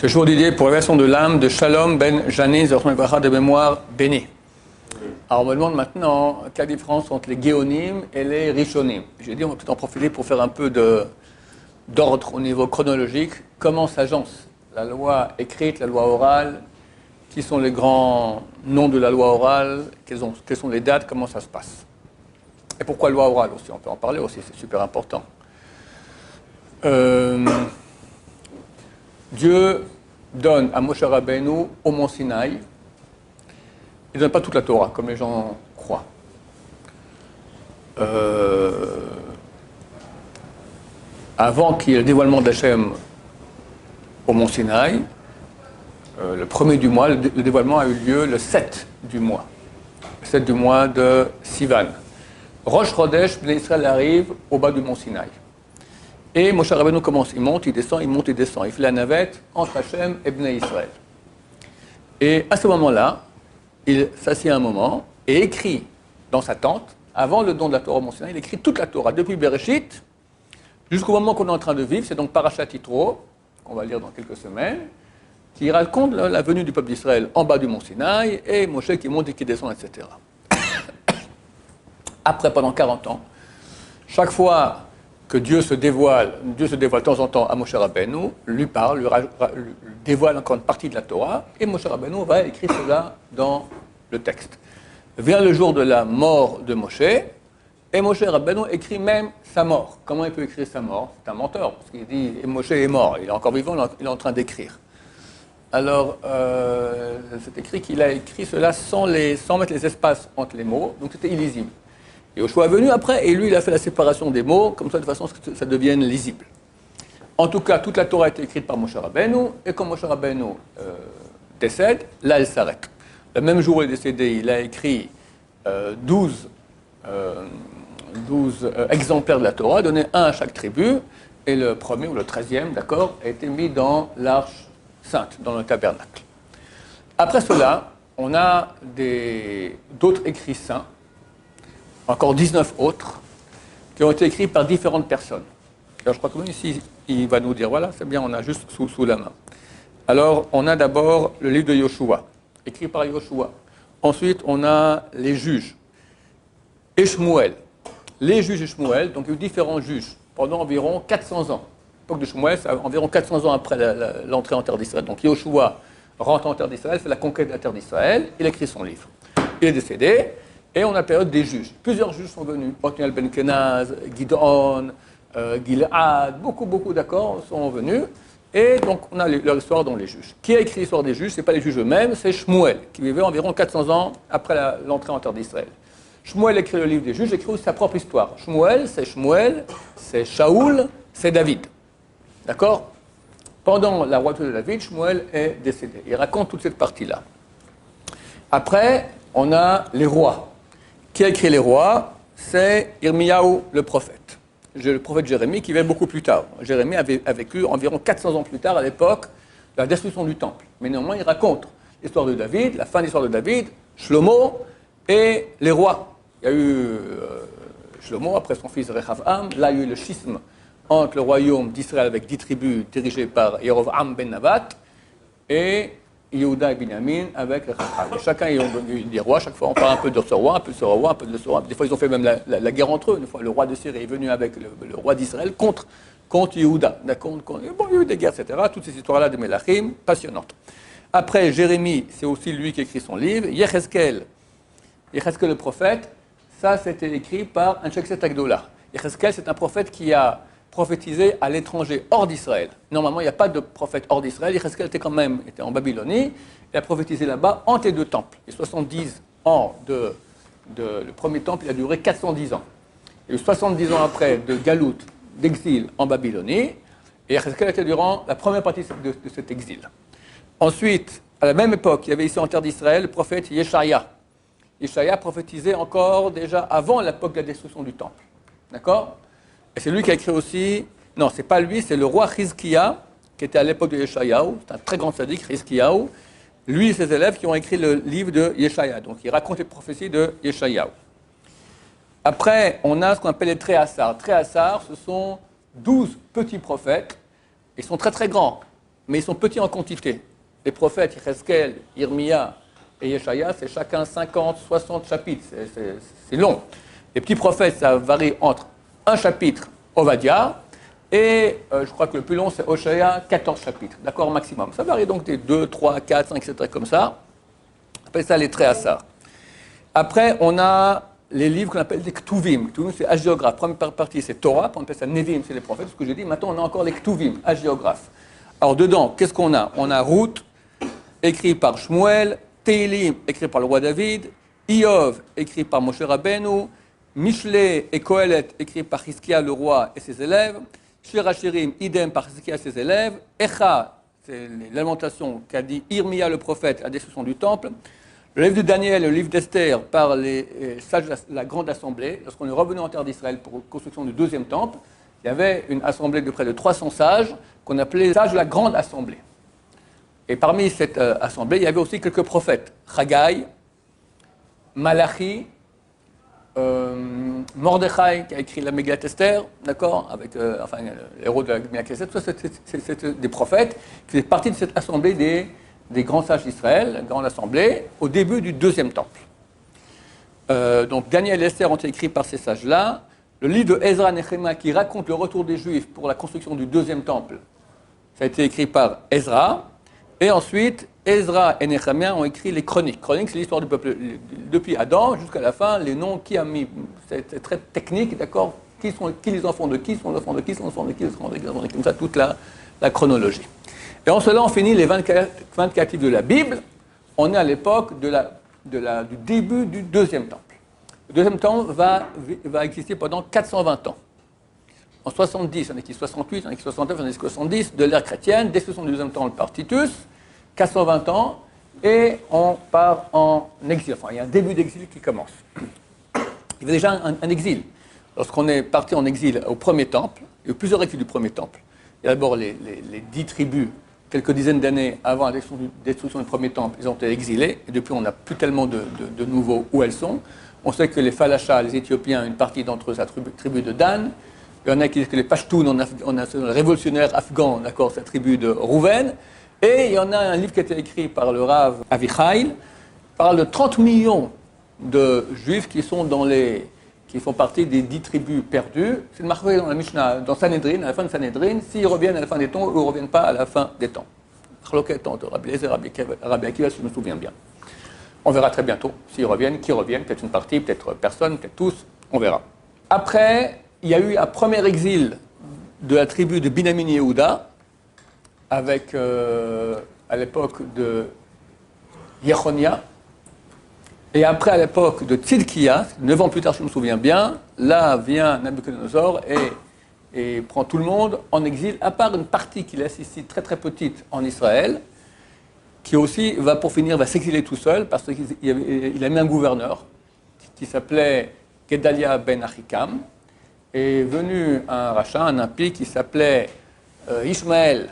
Ce jour dédié pour l'élévation de l'âme de Shalom ben Janin, de mémoire béni. Alors on me demande maintenant quelle différence entre les Géonim et les Rishonim. J'ai dit on va peut-être en profiter pour faire un peu d'ordre au niveau chronologique. Comment s'agence la loi écrite, la loi orale, qui sont les grands noms de la loi orale, quelles sont les dates, comment ça se passe. Et pourquoi loi orale aussi, on peut en parler aussi, c'est super important. Dieu donne à Moshe Rabbeinu au mont Sinaï, il ne donne pas toute la Torah, comme les gens croient. Avant qu'il y ait le dévoilement d'Hachem au mont Sinaï, le premier du mois, le dévoilement a eu lieu le 7 du mois. Le 7 du mois de Sivan. Rosh Chodesh, Bnei Israël arrive au bas du mont Sinaï. Et Moshe Rabbeinu commence, il monte, il descend, il monte, il descend. Il fait la navette entre Hachem et Bnei Israël. Et à ce moment-là, il s'assied un moment et écrit dans sa tente, avant le don de la Torah au mont Sinaï, il écrit toute la Torah, depuis Bereshit jusqu'au moment qu'on est en train de vivre, c'est donc Parashat Yitro, qu'on va lire dans quelques semaines, qui raconte la venue du peuple d'Israël en bas du mont Sinaï, et Moshe qui monte et qui descend, etc. Après, pendant 40 ans, chaque fois que Dieu se dévoile de temps en temps à Moshe Rabbeinu, lui parle, lui dévoile encore une partie de la Torah, et Moshe Rabbeinu va écrire cela dans le texte. Vient le jour de la mort de Moshe, et Moshe Rabbeinu écrit même sa mort. Comment il peut écrire sa mort? C'est un menteur, parce qu'il dit Moshe est mort, il est encore vivant, il est en train d'écrire. Alors, c'est écrit qu'il a écrit cela sans mettre les espaces entre les mots, donc c'était illisible. Et Yoshua est venu après, et lui, il a fait la séparation des mots, comme ça, de façon que ça devienne lisible. En tout cas, toute la Torah a été écrite par Moshe Rabbeinu, et quand Moshe Rabbeinu décède, là, elle s'arrête. Le même jour où il est décédé, il a écrit 12 exemplaires de la Torah, donné un à chaque tribu, et le premier, ou le 13e, d'accord, a été mis dans l'arche sainte, dans le tabernacle. Après cela, on a d'autres écrits saints, encore 19 autres, qui ont été écrits par différentes personnes. Alors, je crois que lui, ici, il va nous dire, voilà, c'est bien, on a juste sous la main. Alors, on a d'abord le livre de Yoshua, écrit par Yoshua. Ensuite, on a les juges. Et Shmuel. Les juges et Shmuel, donc il y a eu différents juges, pendant environ 400 ans. L'époque de Shmuel, c'est environ 400 ans après l'entrée en terre d'Israël. Donc Yoshua rentre en terre d'Israël, fait la conquête de la terre d'Israël, il écrit son livre. Il est décédé. Et on a la période des juges. Plusieurs juges sont venus. Othniel ben Kenaz, Gidon, Gilad, beaucoup d'accord sont venus. Et donc on a leur histoire dans les juges. Qui a écrit l'histoire des juges? Ce n'est pas les juges eux-mêmes, c'est Shmuel, qui vivait environ 400 ans après l'entrée en terre d'Israël. Shmuel écrit le livre des juges, écrit aussi sa propre histoire. Shmuel, c'est Shaoul, c'est David. D'accord? Pendant la royauté de David, Shmuel est décédé. Il raconte toute cette partie-là. Après, on a les rois. Qui a écrit les rois? C'est Irmiyahu, le prophète. Le prophète Jérémie, qui vient beaucoup plus tard. Jérémie a vécu environ 400 ans plus tard, à l'époque de la destruction du temple. Mais néanmoins, il raconte l'histoire de David, la fin de l'histoire de David, Shlomo et les rois. Il y a eu Shlomo, après son fils Rehavam. Là, il y a eu le schisme entre le royaume d'Israël avec 10 tribus dirigées par Yerovam ben Nabat et Yehuda et Binyamin avec Rehavam. Chacun ils ont eu des rois, chaque fois on parle un peu de ce roi, un peu de ce roi, un peu de ce roi. Des fois ils ont fait même la guerre entre eux. Une fois le roi de Syrie est venu avec le roi d'Israël contre Yehuda. Bon, il y a eu des guerres, etc. Toutes ces histoires-là de Melachim, passionnantes. Après, Jérémie, c'est aussi lui qui écrit son livre. Yechezkel le prophète, ça c'était écrit par un Shekset Agdola. Yechezkel, c'est un prophète qui a prophétisé à l'étranger, hors d'Israël. Normalement, il n'y a pas de prophète hors d'Israël. Yechezkel était en Babylonie. Il a prophétisé là-bas entre les deux temples. Les 70 ans le premier temple, il a duré 410 ans. Il y a eu 70 ans après de Galout, d'exil en Babylonie. Et Yechezkel était durant la première partie de cet exil. Ensuite, à la même époque, il y avait ici en terre d'Israël le prophète Yeshaya. Yeshaya prophétisait encore déjà avant l'époque de la destruction du temple. D'accord? Et c'est lui qui a écrit aussi, non, c'est pas lui, c'est le roi Chizkiya, qui était à l'époque de Yeshayahu, c'est un très grand sadique, Chizkiyahu. Lui et ses élèves qui ont écrit le livre de Yeshaya. Donc il raconte les prophéties de Yeshayahu. Après, on a ce qu'on appelle les Tréhassar. Tréhassar, ce sont 12 petits prophètes. Ils sont très très grands. mais ils sont petits en quantité. Les prophètes, Yecheskel, Irmia et Yeshaya, c'est chacun 50, 60 chapitres. C'est long. Les petits prophètes, ça varie entre un chapitre, Ovadia, et je crois que le plus long, c'est Hoshea, 14 chapitres, d'accord, maximum. Ça varie donc des 2, 3, 4, 5, etc. comme ça. On appelle ça les Tréhassar. Après, on a les livres qu'on appelle des Ktuvim. Ktuvim, c'est hagiographe. Première partie, c'est Torah. On appelle ça Nevim, c'est les prophètes, ce que j'ai dit. Maintenant, on a encore les Ktuvim, hagiographe. Alors, dedans, qu'est-ce qu'on a? On a Ruth, écrit par Shmuel, Teilim, écrit par le roi David, Iov, écrit par Moshe Rabbeinu, Mishlei et Kohelet, écrit par Hizkia, le roi et ses élèves, Shir Hashirim, idem par Hizkia et ses élèves, Echa, c'est les lamentations qu'a dit Irmia le prophète à la destruction du temple, le livre de Daniel et le livre d'Esther par les sages de la grande assemblée. Lorsqu'on est revenu en terre d'Israël pour la construction du deuxième temple, il y avait une assemblée de près de 300 sages qu'on appelait les sages de la grande assemblée. Et parmi cette assemblée, il y avait aussi quelques prophètes. Haggai, Malachi, Mordechai qui a écrit la Megillat Esther, d'accord, avec le héros de la Megillat Esther. Tout ça, c'est des prophètes qui faisaient partie de cette assemblée des grands sages d'Israël, la grande assemblée, au début du deuxième temple. Donc Daniel et Esther ont été écrits par ces sages-là. Le livre de Ezra Nehemia qui raconte le retour des Juifs pour la construction du deuxième temple, ça a été écrit par Ezra. Et ensuite, Ezra et Nehemia ont écrit les chroniques. Chroniques, c'est l'histoire du peuple. Depuis Adam jusqu'à la fin, les noms, qui a mis. C'est très technique, d'accord? Qui les enfants de qui sont les enfants de qui sont les enfants de qui, les enfants de qui, comme ça, toute la chronologie. Et en cela, on finit les 24 livres de la Bible. On est à l'époque du début du deuxième temple. Le deuxième temple va exister pendant 420 ans. En 70, on est qui 68, on est qui 69, on est qui 70 de l'ère chrétienne, destruction du deuxième temple par Titus, 420 ans, et on part en exil. Enfin, il y a un début d'exil qui commence. Il y avait déjà un exil. Lorsqu'on est parti en exil au premier temple, il y a eu plusieurs exils du premier temple. Il y a d'abord les 10 tribus, quelques dizaines d'années avant la destruction du premier temple, ils ont été exilés, et depuis on n'a plus tellement de nouveaux où elles sont. On sait que les Falachas, les Éthiopiens, une partie d'entre eux, c'est la tribu de Dan. Il y en a qui disent que les Pashtuns, on a le révolutionnaire afghan, d'accord, c'est la tribu de Rouven. Et il y en a un livre qui a été écrit par le Rav Avichail, parle de 30 millions de Juifs qui font partie des 10 tribus perdues. C'est marqué dans la Mishnah, dans Sanhedrin, à la fin de Sanhedrin, s'ils reviennent à la fin des temps ou ils ne reviennent pas à la fin des temps. Chloquet entre Rabbi Eliezer et Rabbi Akiva, si je me souviens bien. On verra très bientôt s'ils reviennent, qui reviennent, peut-être une partie, peut-être personne, peut-être tous, on verra. Après, il y a eu un premier exil de la tribu de Binyamin Yehuda, avec, à l'époque de Yechonia, et après, à l'époque de Tzidkiya, 9 ans plus tard, si je me souviens bien, là vient Nabuchodonosor et prend tout le monde en exil, à part une partie qu'il laisse ici, très très petite, en Israël, qui aussi, pour finir, va s'exiler tout seul, parce qu'il a mis un gouverneur, qui s'appelait Gedalia ben Achikam, est venu un rachat, un impie, qui s'appelait Ishmaël,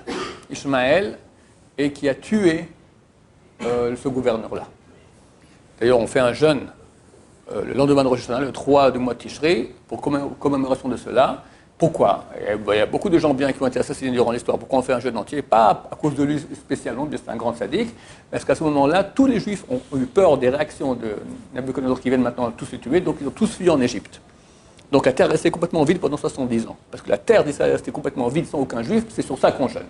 et qui a tué ce gouverneur-là. D'ailleurs, on fait un jeûne le lendemain de Rosh Hashanah, le 3 du mois de Tishri, pour commémoration de cela. Pourquoi? Il y a beaucoup de gens bien qui ont été assassinés durant l'histoire. Pourquoi on fait un jeûne entier? Pas à cause de lui spécialement, bien c'est un grand sadique, mais parce qu'à ce moment-là, tous les Juifs ont eu peur des réactions de Nabuchodonosor qui viennent maintenant tous les tuer, donc ils ont tous fui en Égypte. Donc la terre restait complètement vide pendant 70 ans. Parce que la terre d'Israël restait complètement vide sans aucun Juif, c'est sur ça qu'on jeûne.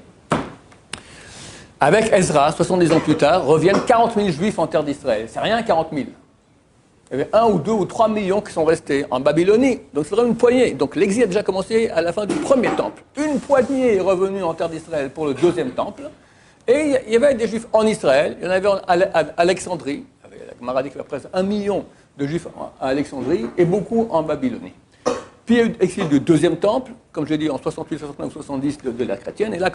Avec Ezra, 70 ans plus tard, reviennent 40 000 Juifs en terre d'Israël. C'est rien, 40 000. Il y avait 1 ou 2 ou 3 millions qui sont restés en Babylonie. Donc c'est vraiment une poignée. Donc l'exil a déjà commencé à la fin du premier temple. Une poignée est revenue en terre d'Israël pour le deuxième temple. Et il y avait des Juifs en Israël. Il y en avait à Alexandrie. Il y avait la Gemara dit qu'il y avait presque 1 million de Juifs à Alexandrie et beaucoup en Babylonie. Puis il y a eu l'exil du deuxième temple, comme je l'ai dit, en 68, 69 ou 70 de la chrétienne. Et là,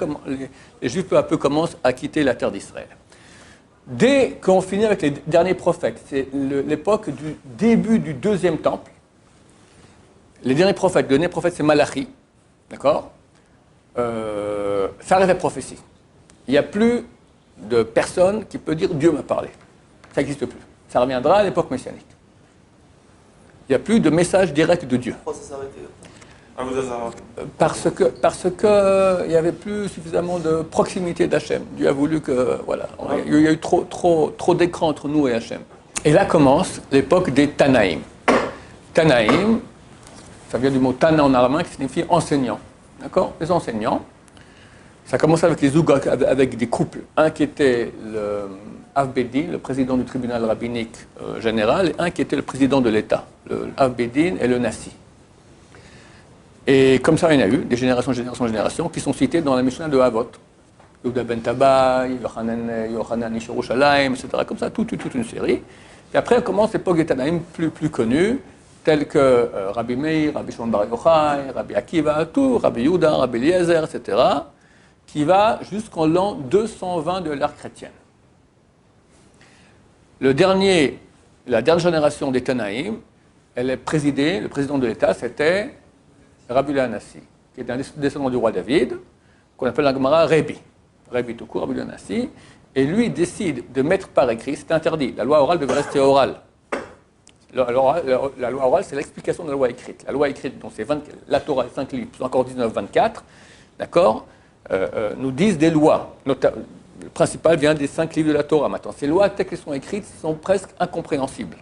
les Juifs peu à peu commencent à quitter la terre d'Israël. Dès qu'on finit avec les derniers prophètes, c'est l'époque du début du deuxième temple. Les derniers prophètes, le dernier prophète c'est Malachi, d'accord? Ça arrête la prophétie. Il n'y a plus de personne qui peut dire Dieu m'a parlé. Ça n'existe plus. Ça reviendra à l'époque messianique. Il n'y a plus de message direct de Dieu. Pourquoi ça s'est arrêté? Avodah Parce que il y avait plus suffisamment de proximité d'Hachem. Dieu a voulu que voilà, il y a eu trop d'écran entre nous et Hachem. Et là commence l'époque des Tanaïm. Tanaïm, ça vient du mot Tana en arabe qui signifie enseignant. D'accord? Les enseignants. Ça commence avec les zoug, avec des couples. Un qui était le Av-Bedin, le président du tribunal rabbinique général, et un qui était le président de l'État, le Av-Bedin et le Nassi. Et comme ça, il y en a eu, des générations, qui sont citées dans la Mishnah de Avot. Yehuda ben Tabai, Yochanan Ish Yerushalayim, etc. Comme ça, toute une série. Et après, commence l'époque des Tanaïm plus connus, tels que Rabbi Meir, Rabbi Shimon bar Yochai, Rabbi Akiva, tout, Rabbi Yehuda, Rabbi Eliezer, etc., qui va jusqu'en l'an 220 de l'ère chrétienne. La dernière génération des Tanaïm, elle est présidée, le président de l'État, c'était Rabbi Hanassi, qui est un descendant du roi David, qu'on appelle la Gemara Rebbi. Rebbi tout court, Rabbi Hanassi. Et lui décide de mettre par écrit, c'est interdit, la loi orale devait rester orale. La loi orale, c'est l'explication de la loi écrite. La loi écrite, donc c'est la Torah, 5 livres, plus encore 19, 24, d'accord, nous disent des lois. Le principal vient des 5 livres de la Torah maintenant. Ces lois, telles qu'elles sont écrites, sont presque incompréhensibles.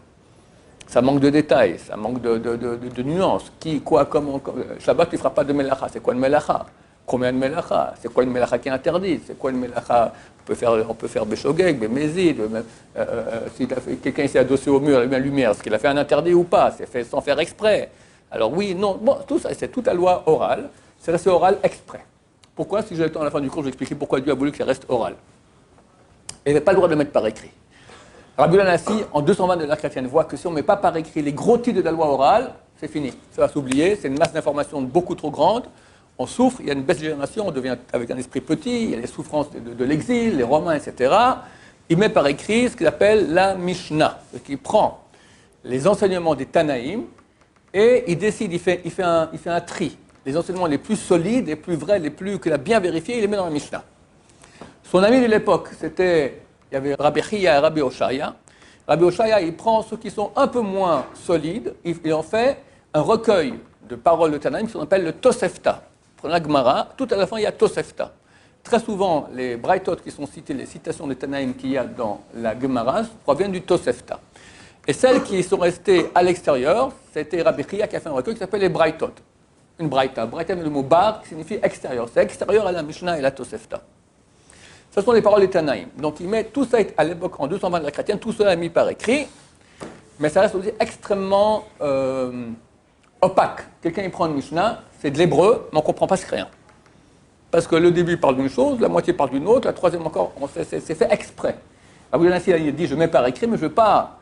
Ça manque de détails, ça manque de nuances. Qui, quoi, comment. Shabbat, tu ne feras pas de melacha. C'est quoi une melacha? Combien de melacha? C'est quoi une melacha qui est interdite? C'est quoi une melacha? On peut faire Beshogeg, Bémézid. Si quelqu'un s'est adossé au mur, la lumière, est-ce qu'il a fait un interdit ou pas? C'est fait sans faire exprès. Alors oui, non. Bon, tout ça, c'est toute la loi orale. C'est resté oral exprès. Pourquoi? Si j'ai le temps à la fin du cours, je vais expliquer pourquoi Dieu a voulu que ça reste oral. Et il n'avait pas le droit de le mettre par écrit. Rabbi Hanassi, en 220 de l'ère chrétienne, voit que si on ne met pas par écrit les gros titres de la loi orale, c'est fini. Ça va s'oublier, c'est une masse d'informations beaucoup trop grande. On souffre, il y a une baisse de génération, on devient avec un esprit petit, il y a les souffrances de l'exil, les Romains, etc. Il met par écrit ce qu'il appelle la Mishnah, qui prend les enseignements des Tanaïm et il décide, il fait un tri. Les enseignements les plus solides, les plus vrais, qu'il a bien vérifiés, il les met dans la Mishnah. Son ami de l'époque, il y avait Rabbi Chia et Rabbi Oshaya. Rabbi Oshaya, il prend ceux qui sont un peu moins solides, il en fait un recueil de paroles de Tanaïm qui s'appelle le Tosefta. Prenez la Gemara, tout à la fin, il y a Tosefta. Très souvent, les Braithot qui sont cités, les citations de Tanaïm qu'il y a dans la Gemara, proviennent du Tosefta. Et celles qui sont restées à l'extérieur, c'était Rabbi Chia qui a fait un recueil qui s'appelle les Braithot. Une Braïta. Braïta, le mot bar, qui signifie extérieur. C'est extérieur à la Mishnah et la Tosefta. Ce sont les paroles des Tanaïm. Donc il met tout ça, à l'époque, en 220 de la chrétienne, tout cela est mis par écrit, mais ça reste aussi extrêmement opaque. Quelqu'un, il prend une Mishnah, c'est de l'hébreu, mais on ne comprend pas ce rien. Parce que le début parle d'une chose, la moitié parle d'une autre, la troisième encore, c'est fait exprès. Rabbi Hanassi, il dit, je mets par écrit, mais je ne veux pas...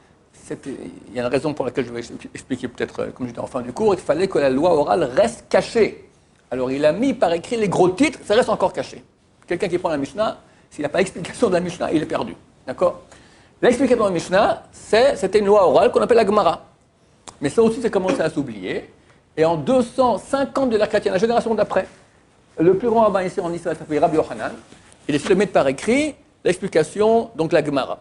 Il y a une raison pour laquelle je vais expliquer peut-être, comme j'étais en fin du cours, il fallait que la loi orale reste cachée. Alors il a mis par écrit les gros titres, ça reste encore caché. Quelqu'un qui prend la Mishnah, s'il n'a pas d'explication de la Mishnah, il est perdu. D'accord? L'explication de la Mishnah, c'était une loi orale qu'on appelle la Gemara. Mais ça aussi, c'est commencé à s'oublier. Et en 250 de l'ère chrétienne, la génération d'après, le plus grand rabbin ici en Israël s'appelle Rabbi Yochanan. Il décide de mettre par écrit l'explication, donc la Gemara.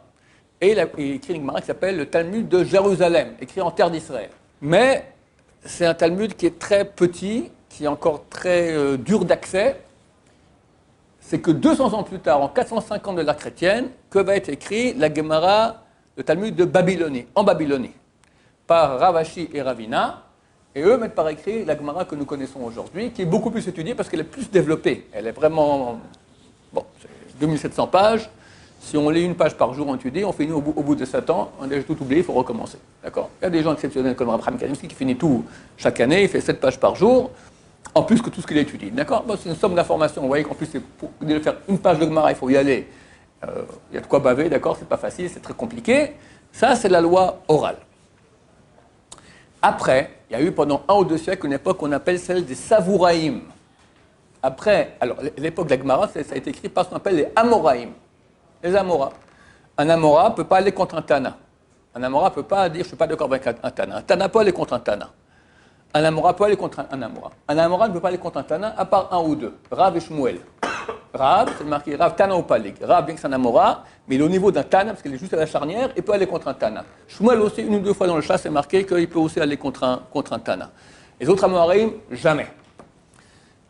Et il écrit une Gemara qui s'appelle le Talmud de Jérusalem, écrit en terre d'Israël. Mais c'est un Talmud qui est très petit, qui est encore très dur d'accès. C'est que 200 ans plus tard, en 450 de l'ère chrétienne, que va être écrit la Gemara, le Talmud de Babylonie, en Babylonie, par Ravashi et Ravina. Et eux mettent par écrit la Gemara que nous connaissons aujourd'hui, qui est beaucoup plus étudiée parce qu'elle est plus développée. Elle est vraiment... Bon, c'est 2700 pages. Si on lit une page par jour en étudie, on finit au bout de 7 ans, on a déjà tout oublié, il faut recommencer. D'accord? Il y a des gens exceptionnels comme Abraham Kanevski qui finit tout chaque année, il fait 7 pages par jour, en plus que tout ce qu'il étudie. D'accord? Bon, c'est une somme d'informations. Vous voyez qu'en plus, pour faire une page de Gemara, il faut y aller. Il y a de quoi baver, d'accord? C'est pas facile, c'est très compliqué. Ça, c'est la loi orale. Après, il y a eu pendant 1 ou 2 siècles une époque qu'on appelle celle des Savouraïm. Après, alors l'époque de la Gemara, ça a été écrit par ce qu'on appelle les Amoraïm. Les Amoras. Un Amora ne peut pas aller contre un Tana. Un Amora ne peut pas dire je ne suis pas d'accord avec un Tana. Un Tana peut aller contre un Tana. Un Amora peut aller contre un Amora. Un Amora ne peut pas aller contre un Tana à part 1 ou 2. Rav et Shmuel. Rav, c'est marqué Rav Tana ou Palig. Rav, bien que c'est un Amora, mais il est au niveau d'un Tana parce qu'il est juste à la charnière et peut aller contre un Tana. Shmuel aussi, 1 ou 2 fois dans le chat, c'est marqué qu'il peut aussi aller contre un Tana. Les autres Amoraïm, jamais.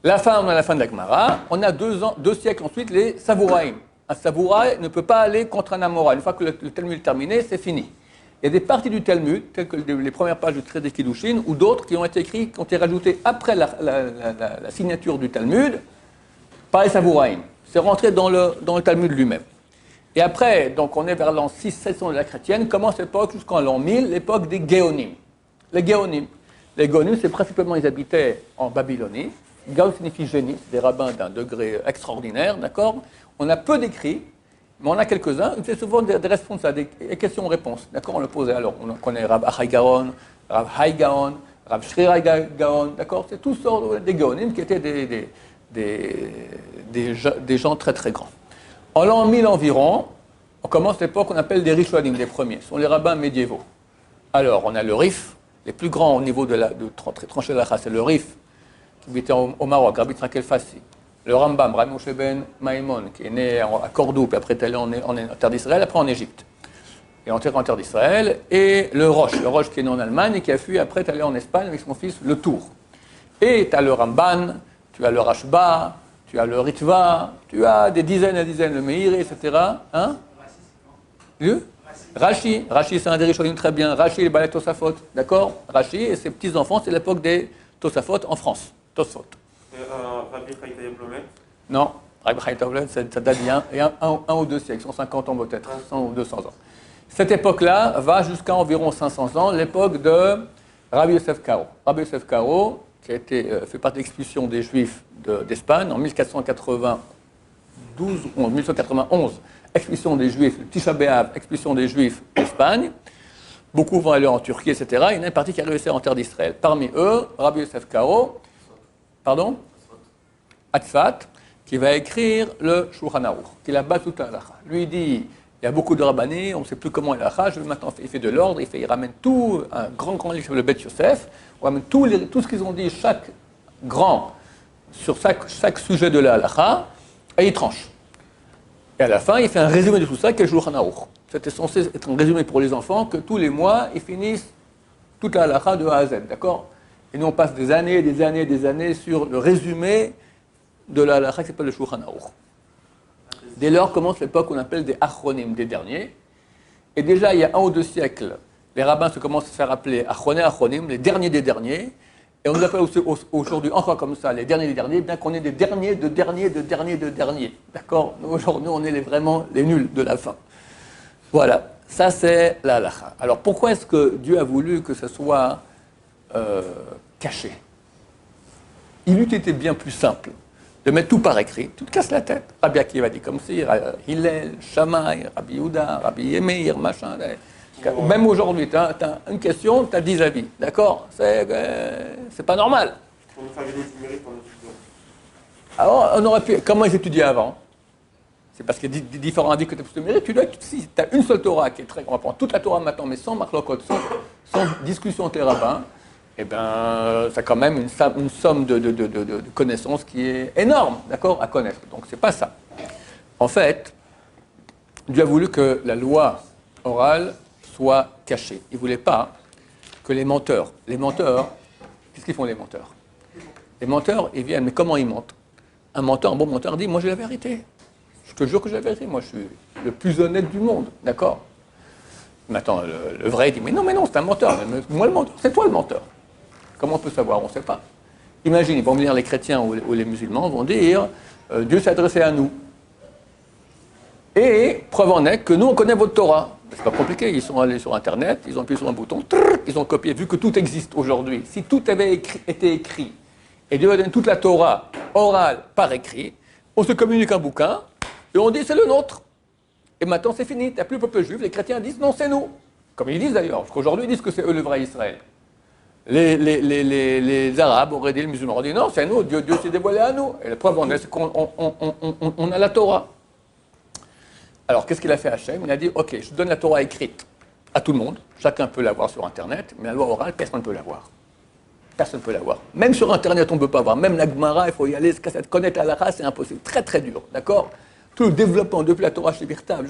On a la fin de la Gemara. On a 2 siècles ensuite, les Savouraïm. Un Savouraï ne peut pas aller contre un Amora. Une fois que le Talmud est terminé, c'est fini. Il y a des parties du Talmud, telles que les premières pages du traité Kiddushin, ou d'autres qui ont été écrites, qui ont été rajoutées après la signature du Talmud, par les Savouraïm. C'est rentré dans le Talmud lui-même. Et après, donc on est vers l'an 600-700 de la chrétienne, commence l'époque jusqu'en l'an 1000, l'époque des Géonim. Les Géonim, c'est principalement, ils habitaient en Babylonie. Gaon signifie génie, c'est des rabbins d'un degré extraordinaire, d'accord. On a peu d'écrits, mais on a quelques-uns. C'est souvent des réponses à des questions-réponses, d'accord. On le posait alors, on connaît Rav Achai Gaon, Rav Hai Gaon, Rav Shrirai Gaon, d'accord. C'est tous sortes des Géonim qui étaient des gens très très grands. En l'an 1000 environ, on commence l'époque qu'on appelle des Rishonim, les premiers. Ce sont les rabbins médiévaux. Alors, on a le Rif, les plus grands au niveau de trancher la race, c'est le Rif, qui habitait au Maroc, Rabbi Yitzhak El-Fassi. Le Rambam, Rabbi Moshe ben Maimon, qui est né à Cordoue, puis après est allé en terre d'Israël, après en Égypte. Et enterré en terre d'Israël. Et le Roche qui est né en Allemagne et qui a fui après est allé en Espagne avec son fils, le Tour. Et tu as le Ramban, tu as le Rashba, tu as le Ritva, tu as des dizaines et dizaines, le Meir, etc. Hein? Rashi, c'est un des Rishonim très bien. Rashi, les balais Tosafot, d'accord. Rashi et ses petits-enfants, c'est l'époque des Tosafot en France. Tosfot. Rabbi Chaim Blomet? Non, Rabbi Chaim Blomet, ça date d'il y a un ou 2 siècles, 150 ans peut-être, 100 ou 200 ans. Cette époque-là va jusqu'à environ 500 ans, l'époque de Rabbi Yosef Karo. Rabbi Yosef Karo, qui a fait partie de l'expulsion des Juifs d'Espagne en 1492 ou 1191, expulsion des Juifs, le Tisha B'Av, expulsion des Juifs d'Espagne. Beaucoup vont aller en Turquie, etc. Il y en a une partie qui est réussie en terre d'Israël. Parmi eux, Rabbi Yosef Karo, Atzfat, qui va écrire le Shulchan Aruch, qui est la base de toute la halakha. Lui, il dit, il y a beaucoup de rabbinés, on ne sait plus comment il halakha, maintenant il fait de l'ordre, il ramène tout, un grand livre qui s'appelle le Bet Yosef, on ramène tout ce qu'ils ont dit, chaque grand, sur chaque sujet de la halakha, et il tranche. Et à la fin, il fait un résumé de tout ça, qui est le Shulchan Aruch. C'était censé être un résumé pour les enfants, que tous les mois, ils finissent toute la halakha de A à Z, d'accord? Et nous, on passe des années sur le résumé de la halakha qui s'appelle le Shulchan Aruch. Dès lors commence l'époque qu'on appelle des achronim, des derniers. Et déjà, il y a 1 ou 2 siècles, les rabbins se commencent à se faire appeler achronim, les derniers des derniers. Et on nous appelle aujourd'hui encore comme ça, les derniers des derniers, bien qu'on ait des derniers de derniers de derniers de derniers. D'accord? Aujourd'hui, on est vraiment les nuls de la fin. Voilà, ça c'est la halakha. Alors pourquoi est-ce que Dieu a voulu que ce soit caché? Il eût été bien plus simple de mettre tout par écrit, tu te casses la tête. Rabbi Akiva a dit comme si, Hillel, Shammai, Rabbi Yehuda, Rabbi Yemeir, machin. Même aujourd'hui, tu as une question, tu as 10 avis. D'accord? C'est pas normal. On nous fait des mérites en étudiant. Alors, on aurait pu. Comment ils étudiaient avant? C'est parce qu'il y a différents avis que tu as plus de mérite. Si tu as une seule Torah qui est très. On va prendre toute la Torah maintenant, mais sans marlokot, sans discussion entre les rabbins, eh bien, ça a quand même une somme de connaissances qui est énorme, d'accord, à connaître. Donc, c'est pas ça. En fait, Dieu a voulu que la loi orale soit cachée. Il ne voulait pas que les menteurs, qu'est-ce qu'ils font les menteurs? Les menteurs, ils viennent, mais comment ils mentent? Un bon menteur dit, moi j'ai la vérité. Je te jure que j'ai la vérité, moi je suis le plus honnête du monde, d'accord? Maintenant, le vrai dit, mais non, c'est un menteur. Moi le menteur, c'est toi le menteur. Comment on peut savoir? On ne sait pas. Imagine, ils vont venir les chrétiens ou les musulmans, vont dire, Dieu s'est adressé à nous. Et preuve en est que nous, on connaît votre Torah. C'est pas compliqué, ils sont allés sur Internet, ils ont appuyé sur un bouton, ils ont copié, vu que tout existe aujourd'hui. Si tout avait été écrit, et Dieu a donné toute la Torah orale par écrit, on se communique un bouquin, et on dit c'est le nôtre. Et maintenant c'est fini, il n'y a plus le peuple juif, les chrétiens disent non, c'est nous. Comme ils disent d'ailleurs, parce qu'aujourd'hui ils disent que c'est eux le vrai Israël. Les Arabes auraient dit, les musulmans auraient dit non, c'est nous, Dieu s'est dévoilé à nous. Et la preuve en est, c'est qu'on a la Torah. Alors, qu'est-ce qu'il a fait Hachem? Il a dit, ok, je donne la Torah écrite à tout le monde, chacun peut l'avoir sur Internet, mais la loi orale, personne ne peut l'avoir. Personne ne peut l'avoir. Même sur Internet, on ne peut pas avoir. Même la Gemara, il faut y aller, connaître la halakha, c'est impossible. Très, très dur, d'accord? tout le développement depuis la Torah chez Birtav,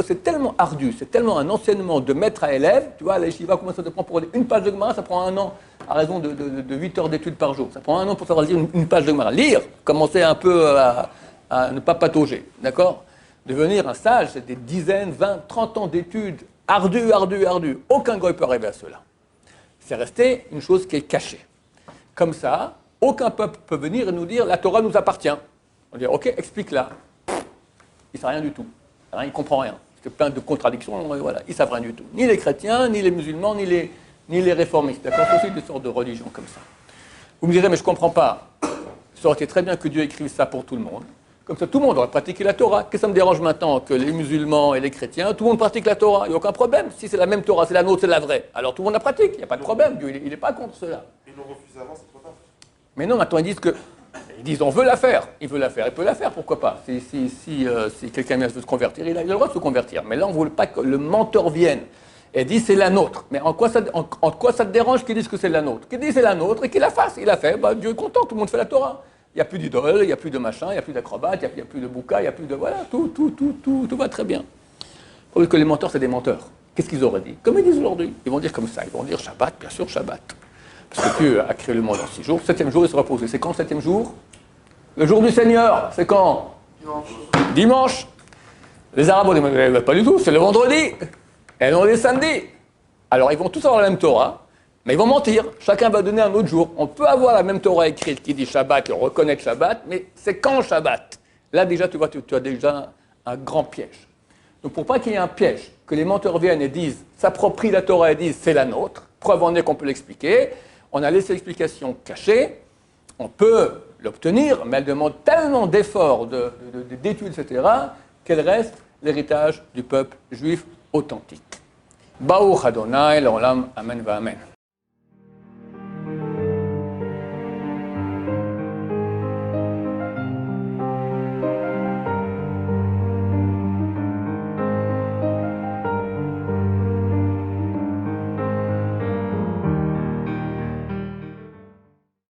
c'est tellement ardu, c'est tellement un enseignement de maître à élève. Tu vois, la yeshiva, comment ça te prend pour une page de Gemara, ça prend un an, à raison de 8 heures d'études par jour. Ça prend un an pour savoir lire une page de Gemara. Lire, commencer un peu à ne pas patauger, d'accord? Devenir un sage, c'est des dizaines, 20, 30 ans d'études, ardues. Aucun goy peut arriver à cela. C'est resté une chose qui est cachée. Comme ça, aucun peuple peut venir et nous dire « la Torah nous appartient ». On dit « ok, explique-la ». Il ne sait rien du tout. Il ne comprend rien. C'est plein de contradictions. Voilà. Ils ne savent rien du tout. Ni les chrétiens, ni les musulmans, ni les réformistes. D'accord? C'est aussi des sortes de religions comme ça. Vous me direz, mais je ne comprends pas. Ça aurait été très bien que Dieu écrive ça pour tout le monde. Comme ça, tout le monde aurait pratiqué la Torah. Qu'est-ce que ça me dérange maintenant que les musulmans et les chrétiens, tout le monde pratique la Torah? Il n'y a aucun problème. Si c'est la même Torah, c'est la nôtre, c'est la vraie. Alors tout le monde la pratique. Il n'y a pas de problème. Dieu, il n'est pas contre cela. Ils l'ont refusé avant, c'est trop tard. Mais non, maintenant ils disent que... Ils disent on veut la faire. Il veut la faire. Il peut la faire, pourquoi pas? Si quelqu'un veut se convertir, il a le droit de se convertir. Mais là, on ne veut pas que le menteur vienne et dise c'est la nôtre. Mais en quoi ça te dérange qu'ils disent que c'est la nôtre? Qu'ils disent c'est la nôtre et qu'il la fasse. Il l'a fait. Bah, Dieu est content. Tout le monde fait la Torah. Il n'y a plus d'idole, il n'y a plus de machin, il n'y a plus d'acrobates, il n'y a plus de bouca, il n'y a plus de... Voilà, tout va très bien. Parce que les menteurs, c'est des menteurs. Qu'est-ce qu'ils auraient dit? Comme ils disent aujourd'hui. Ils vont dire comme ça. Ils vont dire Shabbat, bien sûr, Shabbat. Parce que Dieu a créé le monde en 6 jours. 7e jour, il se repose. C'est quand le 7e jour? Le jour du Seigneur. C'est quand? Dimanche. Les Arabes ont dit, pas du tout, c'est le vendredi. Et non, les samedis. Alors, ils vont tous avoir la même Torah. Mais ils vont mentir. Chacun va donner un autre jour. On peut avoir la même Torah écrite qui dit Shabbat et reconnaître Shabbat, mais c'est quand Shabbat? Là, déjà, tu vois, tu as déjà un grand piège. Donc, pour pas qu'il y ait un piège, que les menteurs viennent et disent, s'approprient la Torah et disent, c'est la nôtre, preuve en est qu'on peut l'expliquer, on a laissé l'explication cachée, on peut l'obtenir, mais elle demande tellement d'efforts, d'études, etc., qu'elle reste l'héritage du peuple juif authentique. Baruch Adonai, l'olam, amen va amen.